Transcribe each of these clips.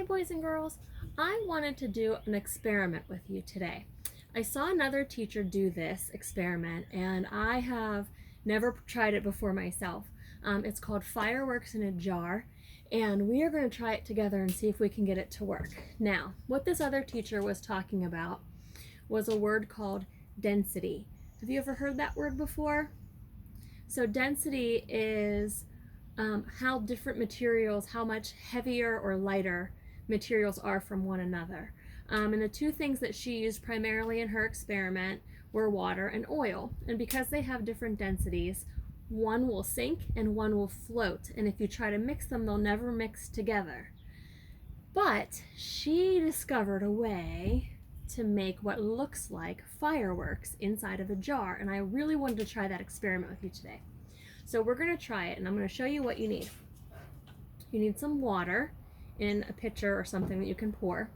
boys and girls, I wanted to do an experiment with you today. I saw another teacher do this experiment and I have never tried it before myself. It's called Fireworks in a Jar, and we are going to try it together and see if we can get it to work. Now, what this other teacher was talking about was a word called density. Have you ever heard that word before? So density is how different materials, how much heavier or lighter materials are from one another. And the two things that she used primarily in her experiment were water and oil. And because they have different densities, one will sink and one will float. And if you try to mix them, they'll never mix together. But she discovered a way to make what looks like fireworks inside of a jar. And I really wanted to try that experiment with you today. So we're going to try it, and I'm going to show you what you need. You need some water in a pitcher or something that you can pour.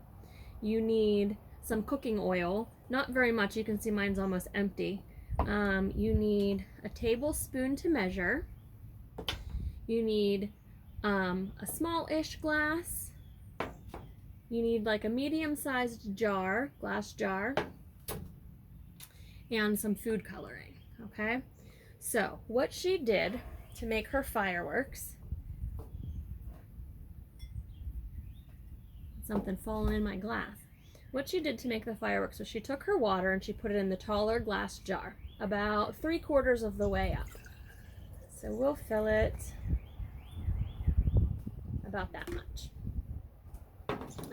You need some cooking oil, not very much, you can see mine's almost empty. You need a tablespoon to measure. You need a small-ish glass. You need like a medium-sized jar, glass jar, and some food coloring, okay? So what she did to make her fireworks, something falling in my glass. What she did to make the fireworks was she took her water and she put it in the taller glass jar, about 3/4 of the way up. So we'll fill it about that much.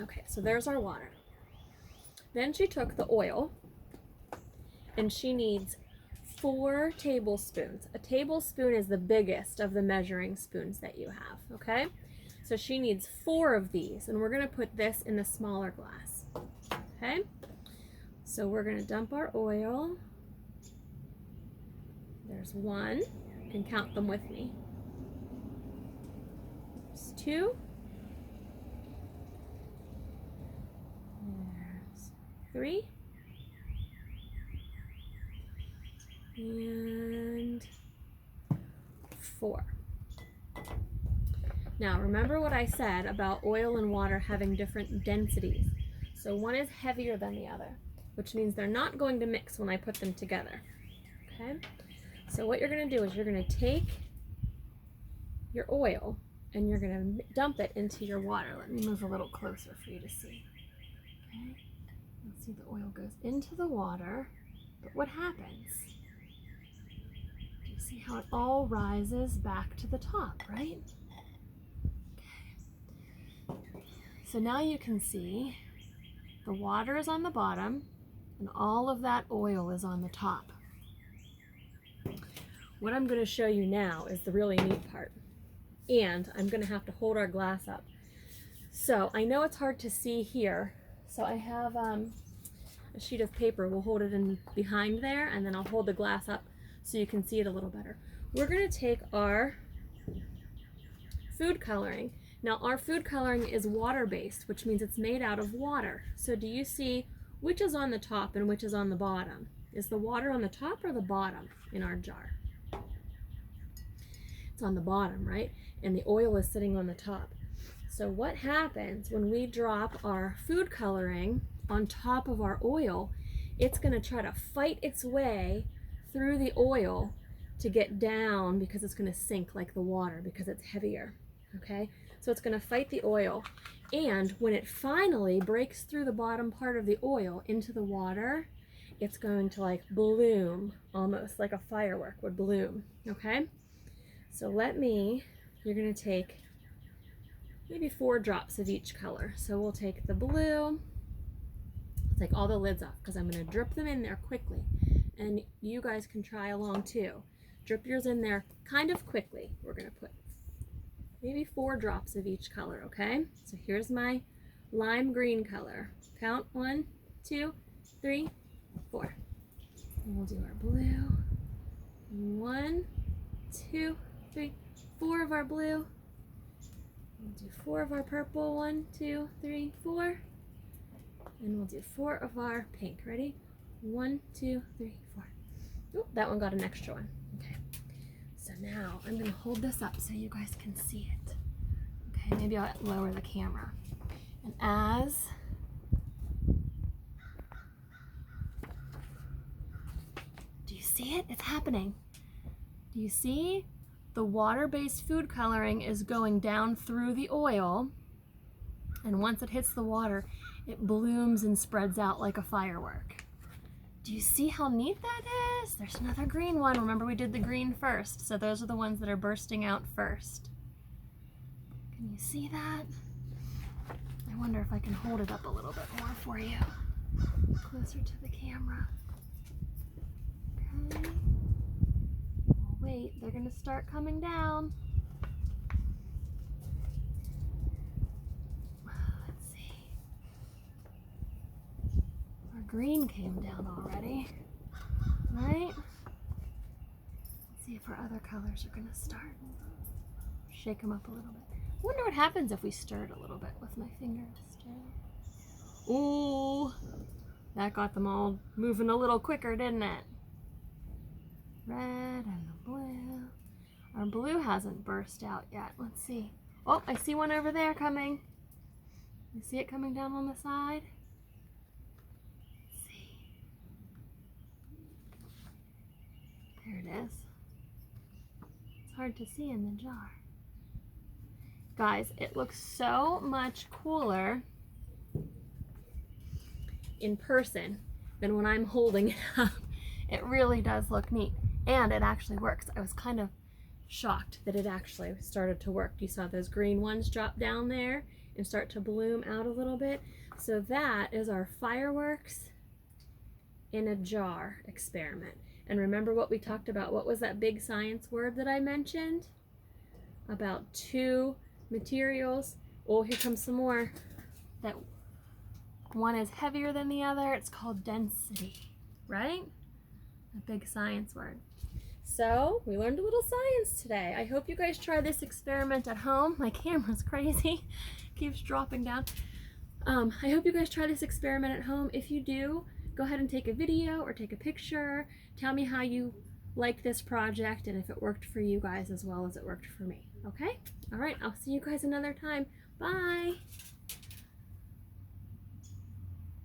Okay, so there's our water. Then she took the oil, and she needs 4 tablespoons. A tablespoon is the biggest of the measuring spoons that you have, okay? So she needs 4 of these, and we're gonna put this in the smaller glass, okay? So we're gonna dump our oil. There's 1, you can count them with me. There's 2. There's 3. And 4. Now remember what I said about oil and water having different densities. So one is heavier than the other, which means they're not going to mix when I put them together. Okay? So what you're going to do is you're going to take your oil and you're going to dump it into your water. Let me move a little closer for you to see. Okay? Let's see, the oil goes into the water, but what happens? See how it all rises back to the top, right? Okay. So now you can see the water is on the bottom and all of that oil is on the top. What I'm going to show you now is the really neat part. And I'm going to have to hold our glass up. So I know it's hard to see here. So I have a sheet of paper. We'll hold it in behind there, and then I'll hold the glass up so you can see it a little better. We're going to take our food coloring. Now our food coloring is water-based, which means it's made out of water. So do you see which is on the top and which is on the bottom? Is the water on the top or the bottom in our jar? It's on the bottom, right? And the oil is sitting on the top. So what happens when we drop our food coloring on top of our oil? It's going to try to fight its way through the oil to get down because it's going to sink like the water because it's heavier, okay? So it's going to fight the oil, and when it finally breaks through the bottom part of the oil into the water, it's going to like bloom, almost like a firework would bloom, okay? So you're going to take maybe 4 drops of each color. So we'll take the blue, take all the lids off because I'm going to drip them in there quickly. And you guys can try along too. Drip yours in there kind of quickly. We're going to put maybe 4 drops of each color, okay? So here's my lime green color. Count 1, 2, 3, 4. And we'll do our blue. 1, 2, 3, 4 of our blue. We'll do 4 of our purple. 1, 2, 3, 4. And we'll do 4 of our pink. Ready? 1, 2, 3, 4. Oh, that one got an extra one. Okay. So now I'm going to hold this up so you guys can see it. Okay, maybe I'll lower the camera. And as do you see it? It's happening. Do you see? The water-based food coloring is going down through the oil, and once it hits the water, it blooms and spreads out like a firework. Do you see how neat that is? There's another green one. Remember, we did the green first, so those are the ones that are bursting out first. Can you see that? I wonder if I can hold it up a little bit more for you. Closer to the camera. Okay. Wait, they're gonna start coming down. Let's see. Our green came down already, right? Let's see if our other colors are gonna start. Shake them up a little bit. I wonder what happens if we stir it a little bit with my fingers. Ooh, that got them all moving a little quicker, didn't it? Red and the blue. Our blue hasn't burst out yet. Let's see. Oh, I see one over there coming. You see it coming down on the side? Let's see. There it is. It's hard to see in the jar. Guys, it looks so much cooler in person than when I'm holding it up. It really does look neat. And it actually works. I was kind of shocked that it actually started to work. You saw those green ones drop down there and start to bloom out a little bit. So that is our fireworks in a jar experiment. And remember what we talked about? What was that big science word that I mentioned? About 2 materials. Oh, here comes some more. That one is heavier than the other. It's called density, right? A big science word. So we learned a little science today. I hope you guys try this experiment at home. My camera's crazy, keeps dropping down. I hope you guys try this experiment at home. If you do, go ahead and take a video or take a picture. Tell me how you liked this project and if it worked for you guys as well as it worked for me. Okay? All right, I'll see you guys another time. Bye.